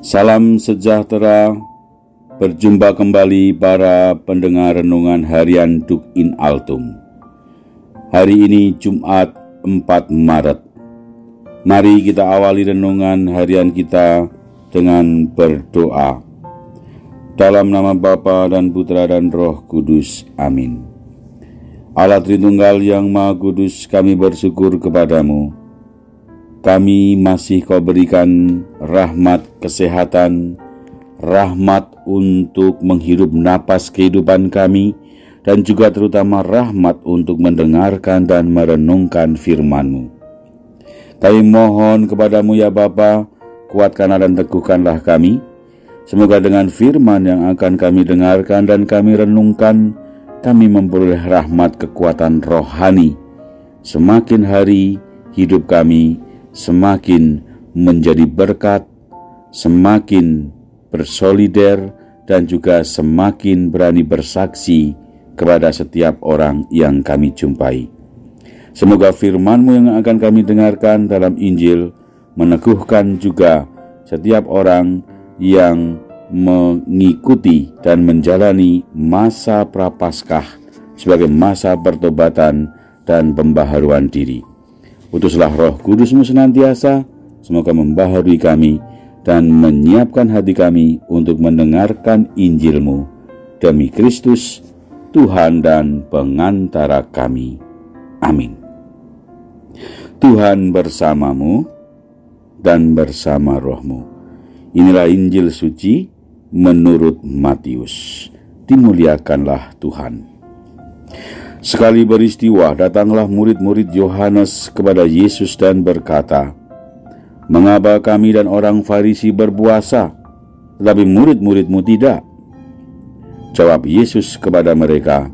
Salam sejahtera, berjumpa kembali para pendengar renungan harian Duk in Altum. Hari ini Jumat 4 Maret. Mari kita awali renungan harian kita dengan berdoa. Dalam nama Bapa dan Putra dan Roh Kudus. Amin. Allah Tritunggal yang Maha Kudus, kami bersyukur kepadamu. Kami masih Kau berikan rahmat kesehatan, rahmat untuk menghirup napas kehidupan kami, dan juga terutama rahmat untuk mendengarkan dan merenungkan firman-Mu. Kami mohon kepadamu ya Bapa, kuatkanlah dan teguhkanlah kami. Semoga dengan firman yang akan kami dengarkan dan kami renungkan, kami memperoleh rahmat kekuatan rohani. Semakin hari hidup kami semakin menjadi berkat, semakin bersolider, dan juga semakin berani bersaksi kepada setiap orang yang kami jumpai. Semoga firman-Mu yang akan kami dengarkan dalam Injil meneguhkan juga setiap orang yang mengikuti dan menjalani masa prapaskah sebagai masa pertobatan dan pembaharuan diri. Utuslah Roh Kudus-Mu senantiasa, semoga membaharui kami dan menyiapkan hati kami untuk mendengarkan Injil-Mu. Demi Kristus, Tuhan dan pengantara kami. Amin. Tuhan bersamamu dan bersama rohmu. Inilah Injil suci menurut Matius. Dimuliakanlah Tuhan. Sekali beristiwa, datanglah murid-murid Yohanes kepada Yesus dan berkata, "Mengapa kami dan orang Farisi berpuasa, tetapi murid-murid-Mu tidak?" Jawab Yesus kepada mereka,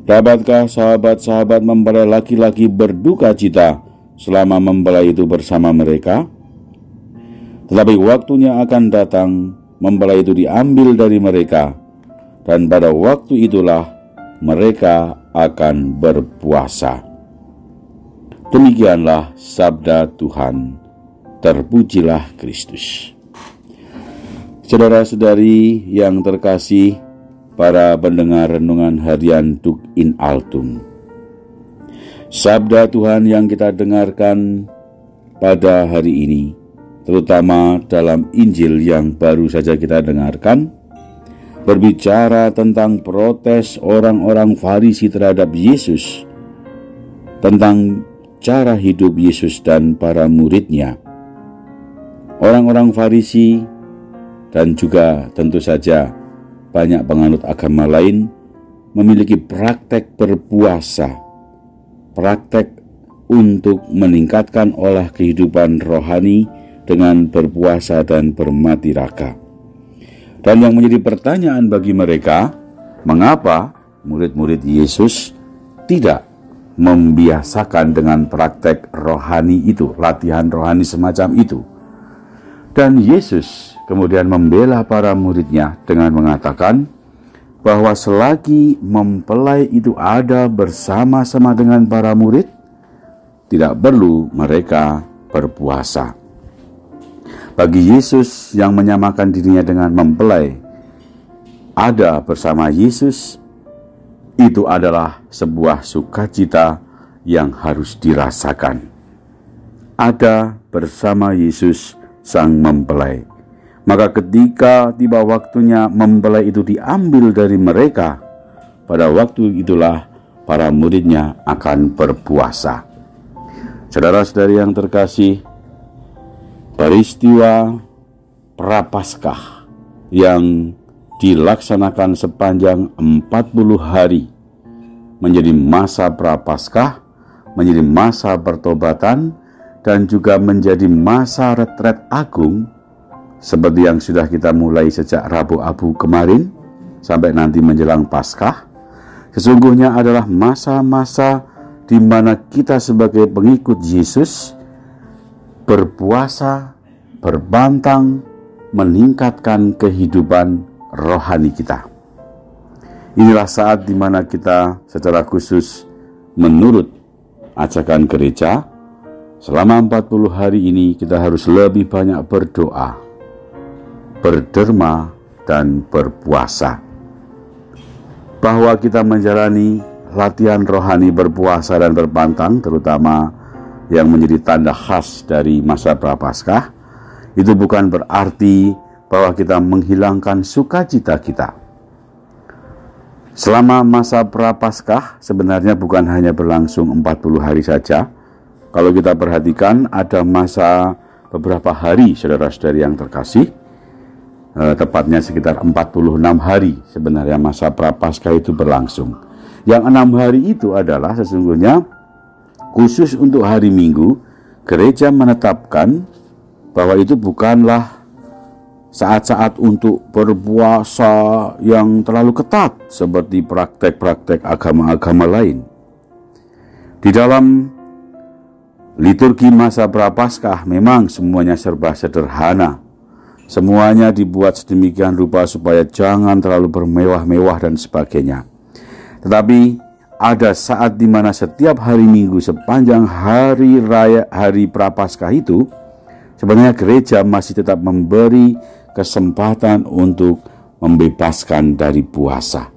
"Dapatkah sahabat-sahabat mempelai laki-laki berduka cita selama mempelai itu bersama mereka? Tetapi waktunya akan datang, mempelai itu diambil dari mereka, dan pada waktu itulah mereka akan berpuasa." Demikianlah sabda Tuhan. Terpujilah Kristus. Saudara-saudari yang terkasih, para pendengar renungan harian Duk in Altum, sabda Tuhan yang kita dengarkan pada hari ini, terutama dalam Injil yang baru saja kita dengarkan, berbicara tentang protes orang-orang Farisi terhadap Yesus, tentang cara hidup Yesus dan para muridnya. Orang-orang Farisi dan juga tentu saja banyak penganut agama lain memiliki praktek berpuasa, praktek untuk meningkatkan olah kehidupan rohani dengan berpuasa dan bermati raka. Dan yang menjadi pertanyaan bagi mereka, mengapa murid-murid Yesus tidak membiasakan dengan praktek rohani itu, latihan rohani semacam itu? Dan Yesus kemudian membela para muridnya dengan mengatakan bahwa selagi mempelai itu ada bersama-sama dengan para murid, tidak perlu mereka berpuasa. Bagi Yesus yang menyamakan dirinya dengan mempelai, ada bersama Yesus, itu adalah sebuah sukacita yang harus dirasakan. Ada bersama Yesus sang mempelai. Maka ketika tiba waktunya mempelai itu diambil dari mereka, pada waktu itulah para muridnya akan berpuasa. Saudara-saudari yang terkasih, peristiwa prapaskah yang dilaksanakan sepanjang 40 hari menjadi masa prapaskah, menjadi masa pertobatan, dan juga menjadi masa retret agung seperti yang sudah kita mulai sejak Rabu Abu kemarin sampai nanti menjelang Paskah. Sesungguhnya adalah masa-masa di mana kita sebagai pengikut Yesus berpuasa, berbantang, meningkatkan kehidupan rohani kita. Inilah saat di mana kita secara khusus menurut ajakan gereja, selama 40 hari ini kita harus lebih banyak berdoa, berderma, dan berpuasa. Bahwa kita menjalani latihan rohani berpuasa dan berpantang, terutama yang menjadi tanda khas dari masa Prapaskah, itu bukan berarti bahwa kita menghilangkan sukacita kita. Selama masa Prapaskah sebenarnya bukan hanya berlangsung 40 hari saja. Kalau kita perhatikan, ada masa beberapa hari, saudara-saudari yang terkasih, tepatnya sekitar 46 hari sebenarnya masa Prapaskah itu berlangsung. Yang 6 hari itu adalah sesungguhnya khusus untuk hari Minggu. Gereja menetapkan bahwa itu bukanlah saat-saat untuk berpuasa yang terlalu ketat seperti praktek-praktek agama-agama lain. Di dalam liturgi masa Prapaskah memang semuanya serba sederhana. Semuanya dibuat sedemikian rupa supaya jangan terlalu bermewah-mewah dan sebagainya. Tetapi ada saat di mana setiap hari Minggu sepanjang hari raya, hari Prapaskah itu, sebenarnya gereja masih tetap memberi kesempatan untuk membebaskan dari puasa.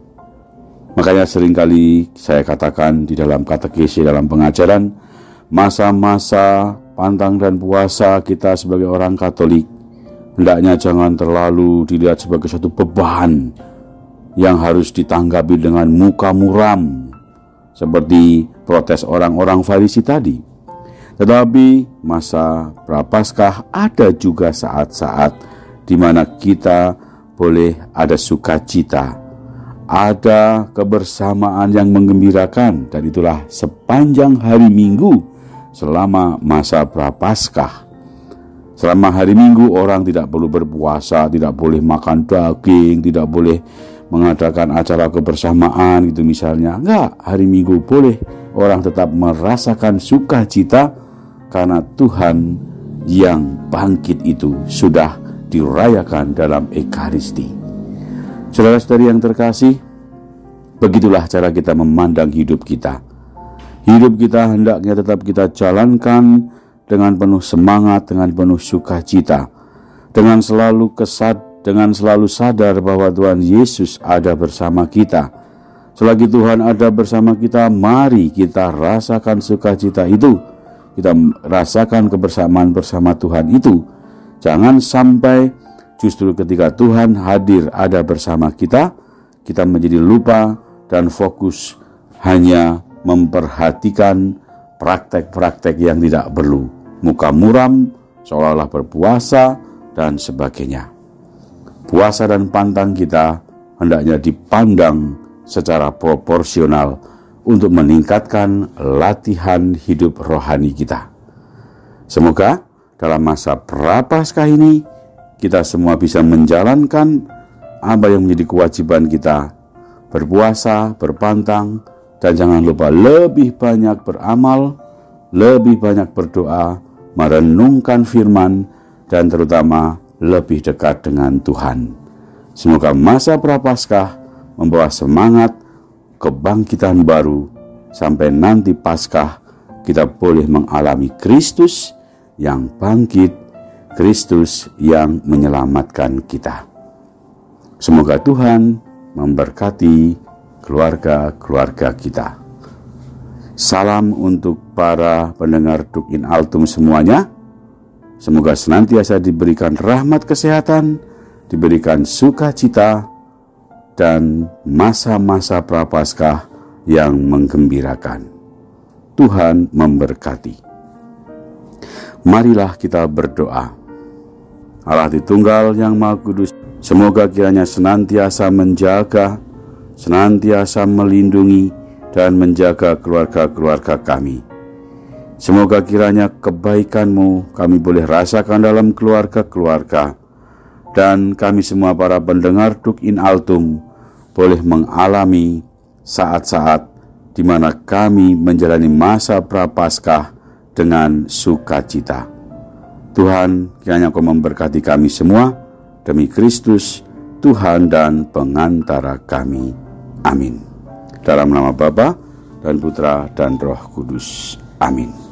Makanya seringkali saya katakan di dalam katekesi, dalam pengajaran, masa-masa pantang dan puasa kita sebagai orang Katolik hendaknya jangan terlalu dilihat sebagai suatu beban yang harus ditanggapi dengan muka muram seperti protes orang-orang Farisi tadi. Tetapi masa Prapaskah ada juga saat-saat di mana kita boleh ada sukacita, ada kebersamaan yang menggembirakan, dan itulah sepanjang hari Minggu selama masa Prapaskah. Selama hari Minggu orang tidak perlu berpuasa, tidak boleh makan daging, tidak boleh mengadakan acara kebersamaan gitu misalnya. Enggak, hari Minggu boleh orang tetap merasakan sukacita karena Tuhan yang bangkit itu sudah dirayakan dalam Ekaristi. Saudara-saudari yang terkasih, begitulah cara kita memandang hidup kita. Hidup kita hendaknya tetap kita jalankan dengan penuh semangat, dengan penuh sukacita, dengan selalu sadar bahwa Tuhan Yesus ada bersama kita. Selagi Tuhan ada bersama kita, mari kita rasakan sukacita itu. Kita rasakan kebersamaan bersama Tuhan itu. Jangan sampai justru ketika Tuhan hadir ada bersama kita, kita menjadi lupa dan fokus hanya memperhatikan praktek-praktek yang tidak perlu, muka muram, seolah-olah berpuasa, dan sebagainya. Puasa dan pantang kita hendaknya dipandang secara proporsional untuk meningkatkan latihan hidup rohani kita. Semoga dalam masa Prapaskah ini kita semua bisa menjalankan apa yang menjadi kewajiban kita, berpuasa, berpantang, dan jangan lupa lebih banyak beramal, lebih banyak berdoa, merenungkan firman, dan terutama lebih dekat dengan Tuhan. Semoga masa Prapaskah membawa semangat kebangkitan baru, sampai nanti Paskah kita boleh mengalami Kristus yang bangkit, Kristus yang menyelamatkan kita. Semoga Tuhan memberkati keluarga-keluarga kita. Salam untuk para pendengar Duk in Altum semuanya. Semoga senantiasa diberikan rahmat kesehatan, diberikan sukacita, dan masa-masa Prapaskah yang menggembirakan. Tuhan memberkati. Marilah kita berdoa. Allah Tritunggal yang Maha Kudus, semoga kiranya senantiasa menjaga, senantiasa melindungi, dan menjaga keluarga-keluarga kami. Semoga kiranya kebaikan-Mu kami boleh rasakan dalam keluarga-keluarga, dan kami semua para pendengar Duk in Altum boleh mengalami saat-saat di mana kami menjalani masa Prapaskah dengan sukacita. Tuhan, kiranya Kau memberkati kami semua, demi Kristus, Tuhan dan pengantara kami. Amin. Dalam nama Bapa dan Putra dan Roh Kudus. Amin.